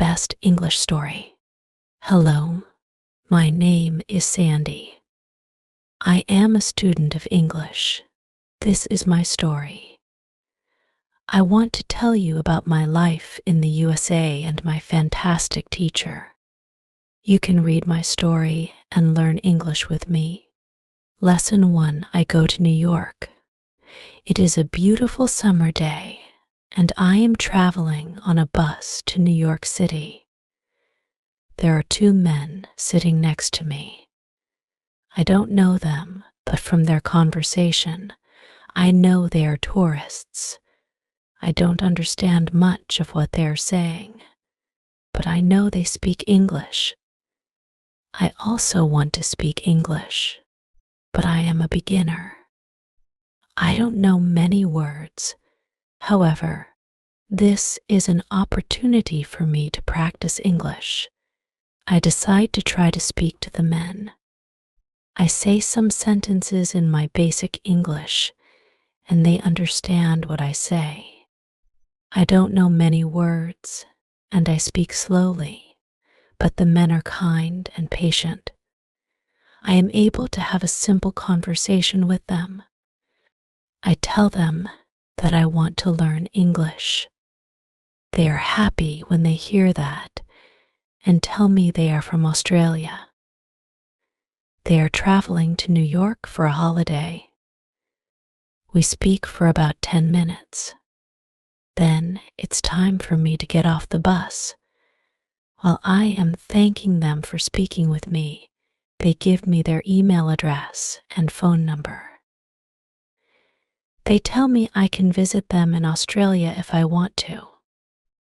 best English story. Hello, my name is Sandy. I am a student of English. This is my story. I want to tell you about my life in the USA and my fantastic teacher. You can read my story and learn English with me. Lesson 1. I go to New York. It is a beautiful summer day, and I am traveling on a bus to New York City. There are two men sitting next to me. I don't know them, but from their conversation, I know they are tourists. I don't understand much of what they are saying, but I know they speak English. I also want to speak English, but I am a beginner. I don't know many words. However, this is an opportunity for me to practice English. I decide to try to speak to the men. I say some sentences in my basic English, and they understand what I say. I don't know many words, and I speak slowly, but the men are kind and patient. I am able to have a simple conversation with them. I tell them that I want to learn English. They are happy when they hear that and tell me they are from Australia. They are traveling to New York for a holiday. We speak for about 10 minutes. Then it's time for me to get off the bus. While I am thanking them for speaking with me, they give me their email address and phone number. They tell me I can visit them in Australia if I want to,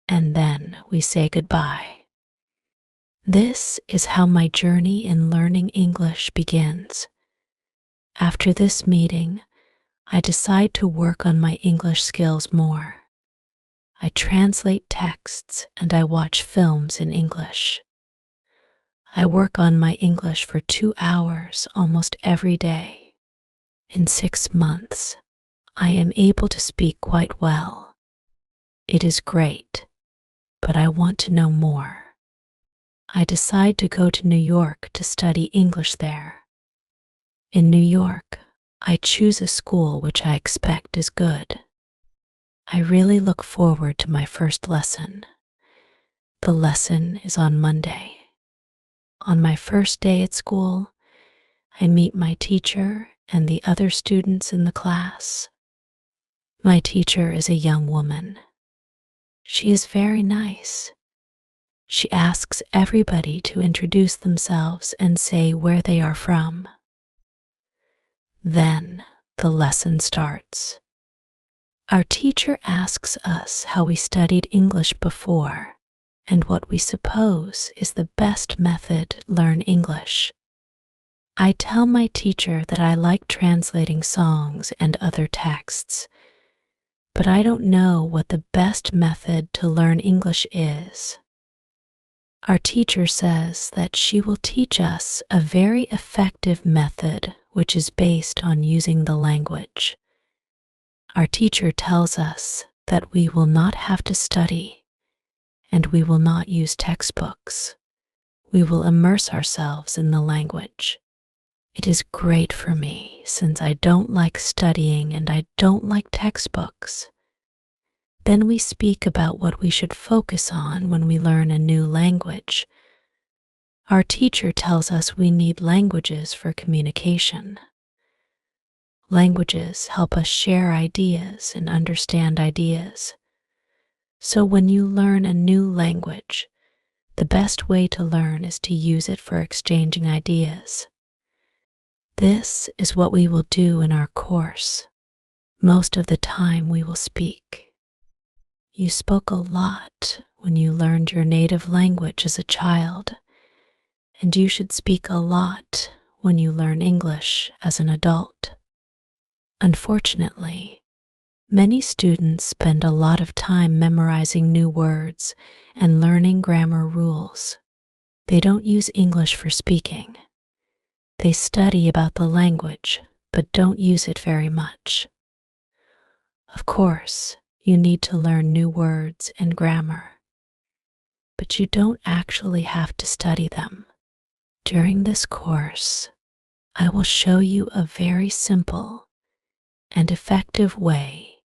and then we say goodbye. This is how my journey in learning English begins. After this meeting, I decide to work on my English skills more. I translate texts and I watch films in English. I work on my English for 2 hours almost every day. In 6 months, I am able to speak quite well. It is great, but I want to know more. I decide to go to New York to study English there. In New York, I choose a school which I expect is good. I really look forward to my first lesson. The lesson is on Monday. On my first day at school, I meet my teacher and the other students in the class. My teacher is a young woman. She is very nice. She asks everybody to introduce themselves and say where they are from. Then the lesson starts. Our teacher asks us how we studied English before and what we suppose is the best method to learn English. I tell my teacher that I like translating songs and other texts, but I don't know what the best method to learn English is. Our teacher says that she will teach us a very effective method which is based on using the language. Our teacher tells us that we will not have to study and we will not use textbooks. We will immerse ourselves in the language. It is great for me since I don't like studying and I don't like textbooks. Then we speak about what we should focus on when we learn a new language. Our teacher tells us we need languages for communication. Languages help us share ideas and understand ideas. So when you learn a new language, the best way to learn is to use it for exchanging ideas. This is what we will do in our course. Most of the time we will speak. You spoke a lot when you learned your native language as a child, and you should speak a lot when you learn English as an adult. Unfortunately, many students spend a lot of time memorizing new words and learning grammar rules. They don't use English for speaking. They study about the language, but don't use it very much. Of course, you need to learn new words and grammar. but you don't actually have to study them. During this course, I will show you a very simple and effective way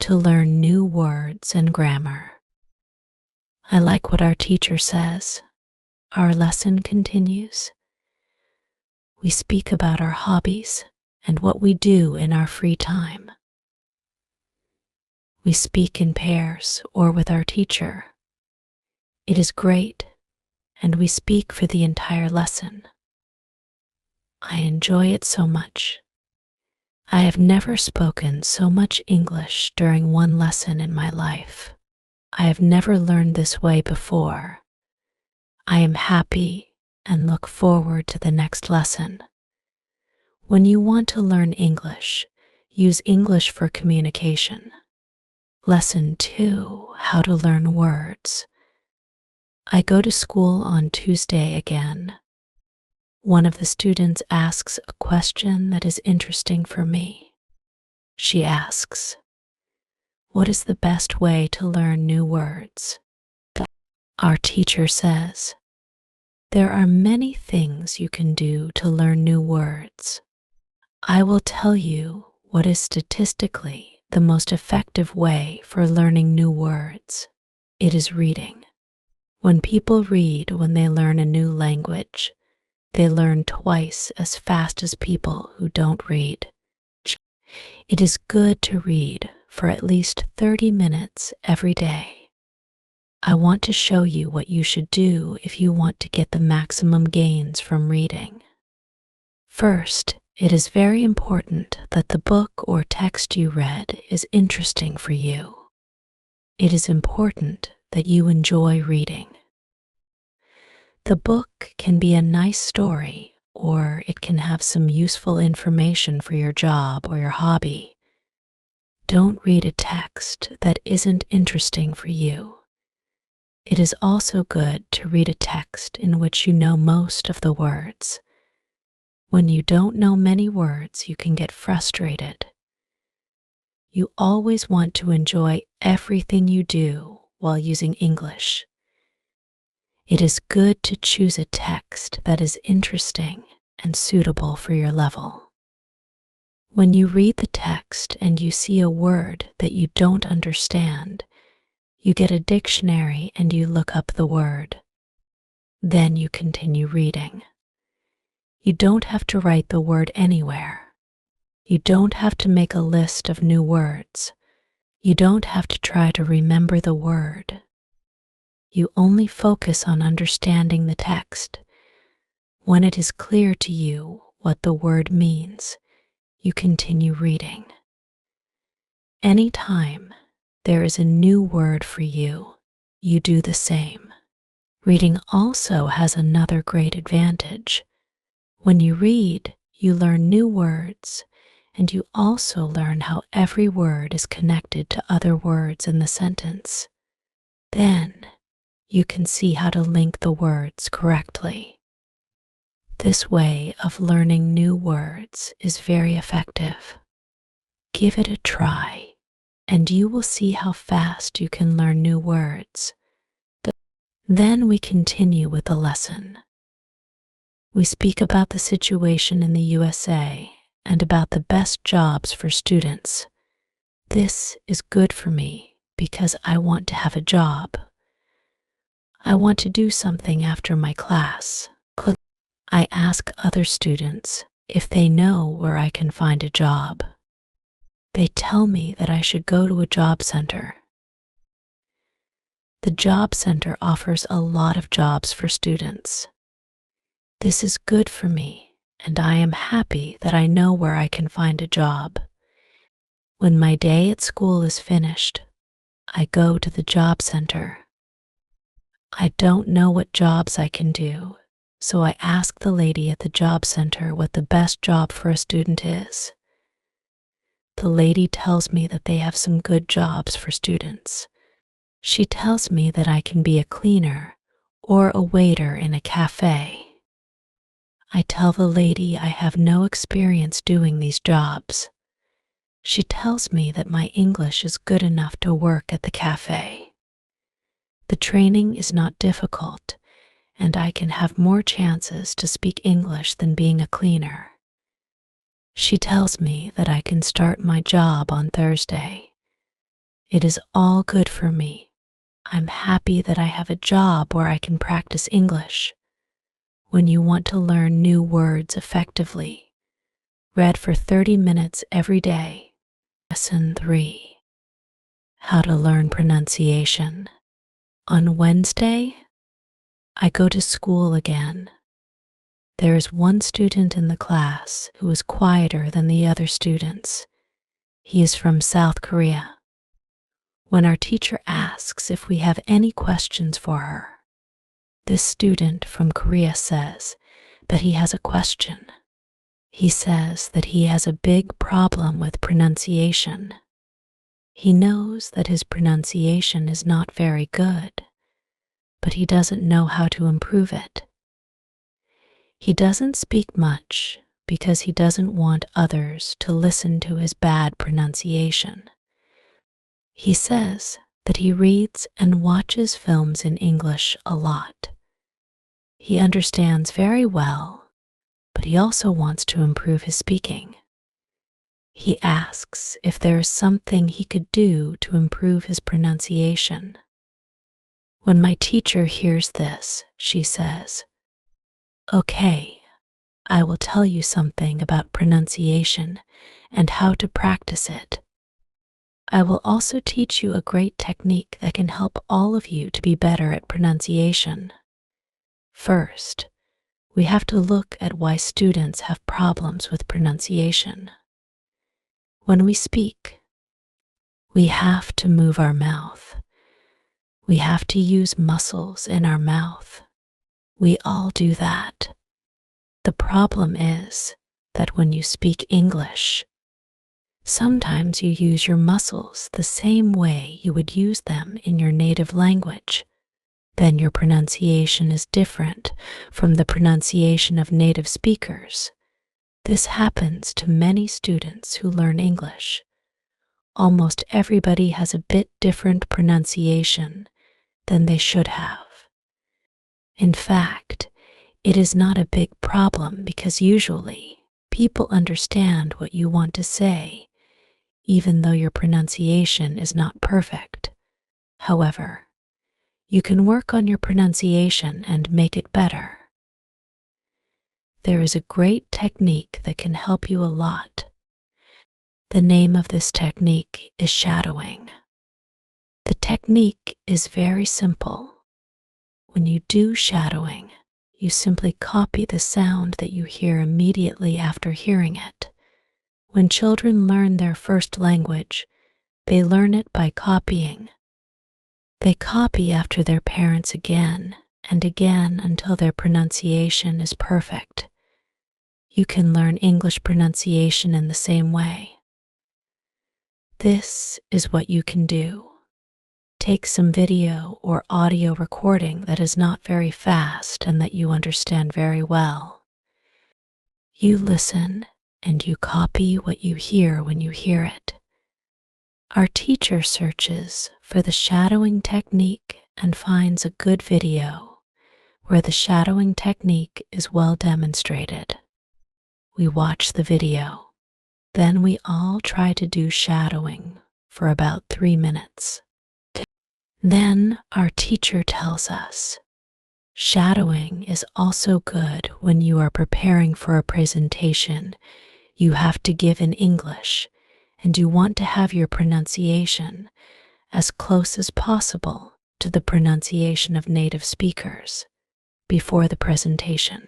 to learn new words and grammar. I like what our teacher says. Our lesson continues. We speak about our hobbies and what we do in our free time. We speak in pairs or with our teacher. It is great, and we speak for the entire lesson. I enjoy it so much. I have never spoken so much English during one lesson in my life. I have never learned this way before. I am happy and look forward to the next lesson. When you want to learn English, use English for communication. Lesson 2: How to learn words. I go to school on Tuesday again. One of the students asks a question that is interesting for me. She asks, "What is the best way to learn new words?" Our teacher says, "There are many things you can do to learn new words. I will tell you what is statistically the most effective way for learning new words. It is reading. When people read when they learn a new language, they learn twice as fast as people who don't read. It is good to read for at least 30 minutes every day. I want to show you what you should do if you want to get the maximum gains from reading. First, it is very important that the book or text you read is interesting for you. It is important that you enjoy reading. The book can be a nice story, or it can have some useful information for your job or your hobby. Don't read a text that isn't interesting for you. It is also good to read a text in which you know most of the words. When you don't know many words, you can get frustrated. You always want to enjoy everything you do while using English. It is good to choose a text that is interesting and suitable for your level. When you read the text and you see a word that you don't understand, you get a dictionary and you look up the word. Then you continue reading. You don't have to write the word anywhere. You don't have to make a list of new words. You don't have to try to remember the word. You only focus on understanding the text. When it is clear to you what the word means, you continue reading. Anytime there is a new word for you, you do the same. Reading also has another great advantage. When you read, you learn new words, and you also learn how every word is connected to other words in the sentence. Then, you can see how to link the words correctly. This way of learning new words is very effective. Give it a try, and you will see how fast you can learn new words. Then we continue with the lesson. We speak about the situation in the USA and about the best jobs for students. This is good for me because I want to have a job. I want to do something after my class. I ask other students if they know where I can find a job. They tell me that I should go to a job center. The job center offers a lot of jobs for students. This is good for me, and I am happy that I know where I can find a job. When my day at school is finished, I go to the job center. I don't know what jobs I can do, so I ask the lady at the job center what the best job for a student is. The lady tells me that they have some good jobs for students. She tells me that I can be a cleaner or a waiter in a cafe. I tell the lady I have no experience doing these jobs. She tells me that my English is good enough to work at the cafe. The training is not difficult, and I can have more chances to speak English than being a cleaner. She tells me that I can start my job on Thursday. It is all good for me. I'm happy that I have a job where I can practice English. When you want to learn new words effectively, read for 30 minutes every day. Lesson 3. How to learn pronunciation. On Wednesday, I go to school again. There is one student in the class who is quieter than the other students. He is from South Korea. When our teacher asks if we have any questions for her, this student from Korea says that he has a question. He says that he has a big problem with pronunciation. He knows that his pronunciation is not very good, but he doesn't know how to improve it. He doesn't speak much because he doesn't want others to listen to his bad pronunciation. He says that he reads and watches films in English a lot. He understands very well, but he also wants to improve his speaking. He asks if there is something he could do to improve his pronunciation. When my teacher hears this, she says, "Okay, I will tell you something about pronunciation and how to practice it. I will also teach you a great technique that can help all of you to be better at pronunciation. First, we have to look at why students have problems with pronunciation. When we speak, we have to move our mouth. We have to use muscles in our mouth. We all do that. The problem is that when you speak English, sometimes you use your muscles the same way you would use them in your native language. Then your pronunciation is different from the pronunciation of native speakers. This happens to many students who learn English. Almost everybody has a bit different pronunciation than they should have. In fact, it is not a big problem because usually people understand what you want to say, even though your pronunciation is not perfect. However, you can work on your pronunciation and make it better. There is a great technique that can help you a lot. The name of this technique is shadowing. The technique is very simple. When you do shadowing, you simply copy the sound that you hear immediately after hearing it. When children learn their first language, they learn it by copying. They copy after their parents again and again until their pronunciation is perfect. You can learn English pronunciation in the same way. This is what you can do. Take some video or audio recording that is not very fast and that you understand very well. You listen and you copy what you hear when you hear it. Our teacher searches for the shadowing technique and finds a good video where the shadowing technique is well demonstrated. We watch the video. Then we all try to do shadowing for about 3 minutes. Then our teacher tells us, shadowing is also good when you are preparing for a presentation you have to give in English and you want to have your pronunciation as close as possible to the pronunciation of native speakers before the presentation.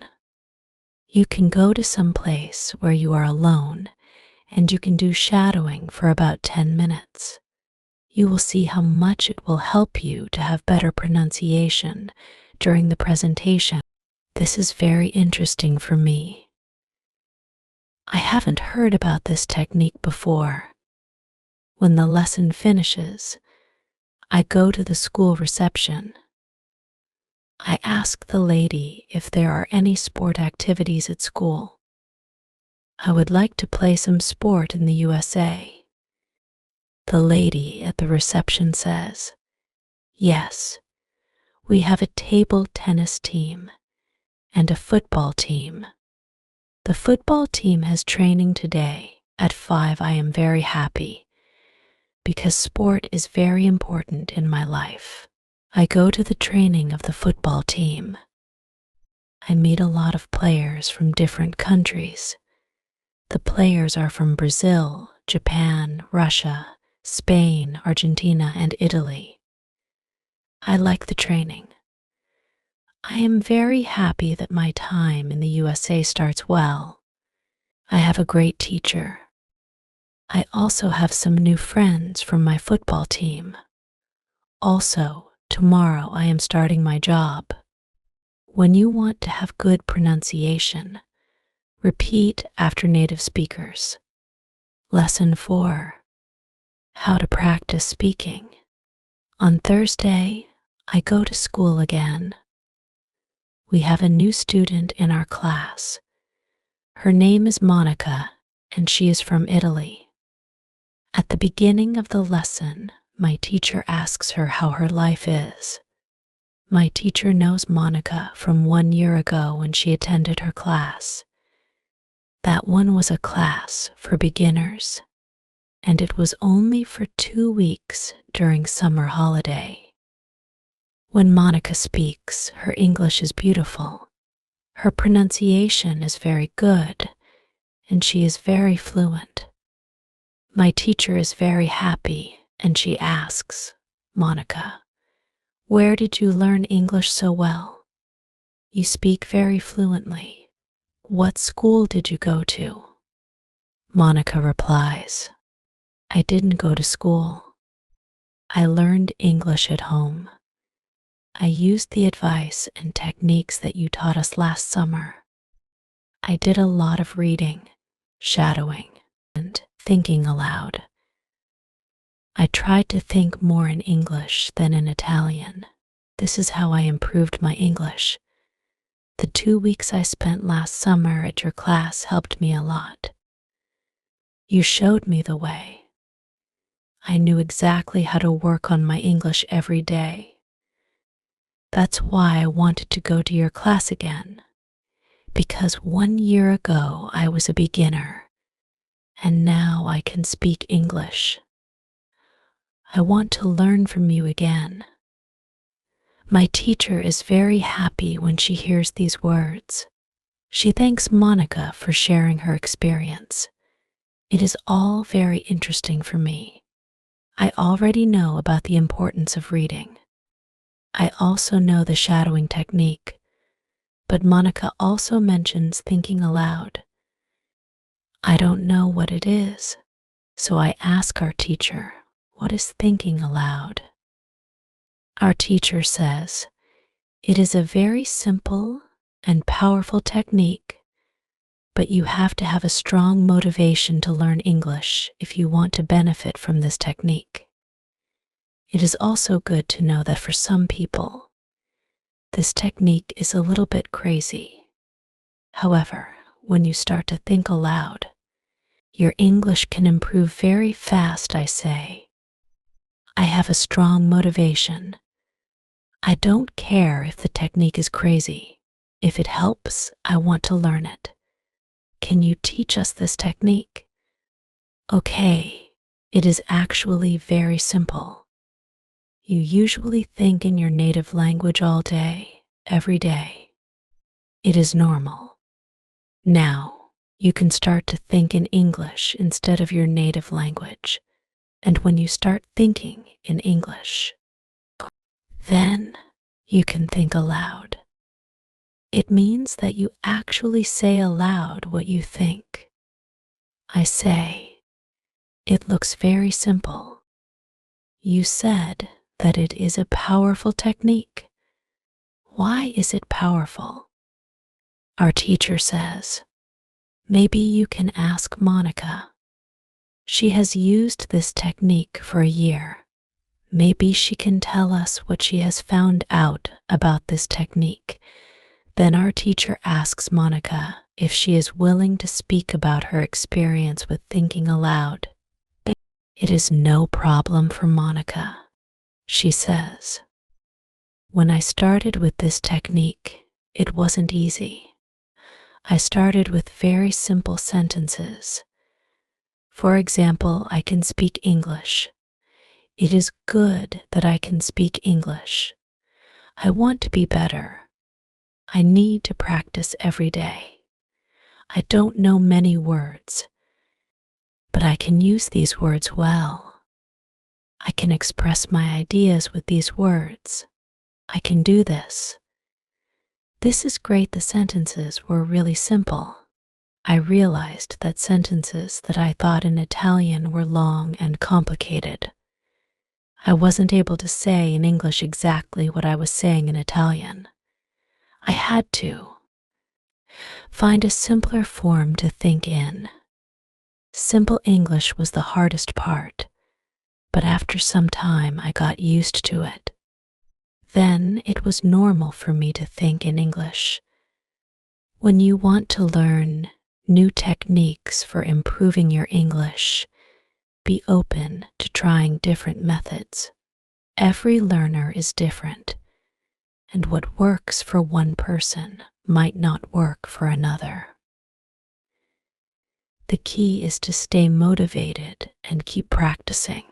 You can go to some place where you are alone and you can do shadowing for about 10 minutes. You will see how much it will help you to have better pronunciation during the presentation. This is very interesting for me. I haven't heard about this technique before. When the lesson finishes, I go to the school reception. I ask the lady if there are any sport activities at school. I would like to play some sport in the USA. The lady at the reception says, "Yes, We have a table tennis team and a football team. The football team has training today at 5. I am very happy because sport is very important in my life. I go to the training of the football team. I meet a lot of players from different countries. The players are from Brazil, Japan, Russia, Spain, Argentina, and Italy. I like the training. I am very happy that my time in the USA starts well. I have a great teacher. I also have some new friends from my football team. Also, tomorrow I am starting my job. When you want to have good pronunciation, repeat after native speakers. Lesson 4. How to practice speaking. On Thursday, I go to school again. We have a new student in our class. Her name is Monica, and she is from Italy. At the beginning of the lesson, my teacher asks her how her life is. My teacher knows Monica from 1 year ago when she attended her class. That one was a class for beginners, and it was only for 2 weeks during summer holiday. When Monica speaks, her English is beautiful. Her pronunciation is very good, and she is very fluent. My teacher is very happy, and she asks, Monica, where did you learn English so well? You speak very fluently. What school did you go to? Monica replies, I didn't go to school. I learned English at home. I used the advice and techniques that you taught us last summer. I did a lot of reading, shadowing, and thinking aloud. I tried to think more in English than in Italian. This is how I improved my English. The 2 weeks I spent last summer at your class helped me a lot. You showed me the way. I knew exactly how to work on my English every day. That's why I wanted to go to your class again, because 1 year ago I was a beginner, and now I can speak English. I want to learn from you again. My teacher is very happy when she hears these words. She thanks Monica for sharing her experience. It is all very interesting for me. I already know about the importance of reading. I also know the shadowing technique, but Monica also mentions thinking aloud. I don't know what it is, so I ask our teacher, what is thinking aloud? Our teacher says, it is a very simple and powerful technique, but you have to have a strong motivation to learn English if you want to benefit from this technique. It is also good to know that for some people, this technique is a little bit crazy. However, when you start to think aloud, your English can improve very fast, I say. I have a strong motivation. I don't care if the technique is crazy. If it helps, I want to learn it. Can you teach us this technique? Okay, it is actually very simple. You usually think in your native language all day, every day. It is normal. Now, you can start to think in English instead of your native language. And when you start thinking in English, then you can think aloud. It means that you actually say aloud what you think. I say, it looks very simple. You said that it is a powerful technique. Why is it powerful? Our teacher says, maybe you can ask Monica. She has used this technique for a year. Maybe she can tell us what she has found out about this technique. Then our teacher asks Monica if she is willing to speak about her experience with thinking aloud. It is no problem for Monica, she says. When I started with this technique, it wasn't easy. I started with very simple sentences. For example, I can speak English. It is good that I can speak English. I want to be better. I need to practice every day. I don't know many words, but I can use these words well. I can express my ideas with these words. I can do this. This is great. The sentences were really simple. I realized that sentences that I thought in Italian were long and complicated. I wasn't able to say in English exactly what I was saying in Italian. I had to find a simpler form to think in. Simple English was the hardest part, but after some time I got used to it. Then it was normal for me to think in English. When you want to learn new techniques for improving your English, be open to trying different methods. Every learner is different, and what works for one person might not work for another. The key is to stay motivated and keep practicing.